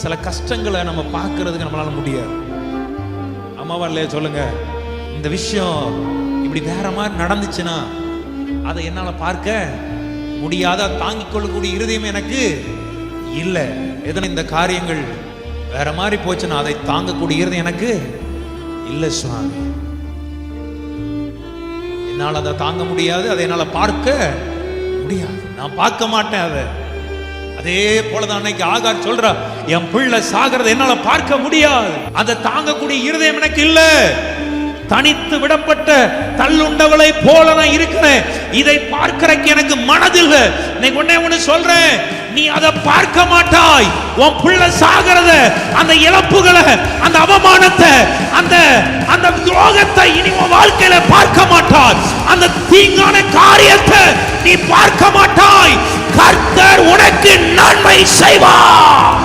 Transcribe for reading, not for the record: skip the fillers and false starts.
சில கஷ்டங்களை நம்ம பார்க்கறதுக்கு நம்மளால முடியாது. அம்மாவா இல்லையா சொல்லுங்க? இந்த விஷயம் இப்படி வேற மாதிரி நடந்துச்சுன்னா அதை என்னால பார்க்க முடியாத, தாங்கிக் கொள்ளக்கூடிய இருதயம் எனக்கு இல்லை. எதனா இந்த காரியங்கள் வேற மாதிரி போச்சுன்னா அதை தாங்கக்கூடிய இருதயம் எனக்கு இல்லை சுவாமி. என்னால் அதை தாங்க முடியாது, அதை என்னால பார்க்க முடியாது, நான் பார்க்க மாட்டேன் அதை. அதே போலதான் அன்னைக்கு ஆகார் சொல்றா, என் பிள்ளை சாகிறத என்னால பார்க்க முடியாது, அதை தாங்கக்கூடிய இருதயம் எனக்கு இல்ல. தனித்து விடப்பட்ட தள்ளுண்டவளை போல நான் இருக்கிறேன், இதை பார்க்கறதுக்கு எனக்கு மனதில்லை. இன்னைக்கு ஒண்ணு சொல்றேன், நீ அதை பார்க்க மாட்டாய். உன் பிள்ளை சாகிறத, அந்த இழப்புகளை, அந்த அவமானத்தை, அந்த அந்த துரோகத்தை இனி உன் வாழ்க்கையில பார்க்க மாட்டாய். அந்த தீங்கான காரியத்தை நீ பார்க்க மாட்டாய். கர்த்தர் உனக்கு நன்மை செய்வார்.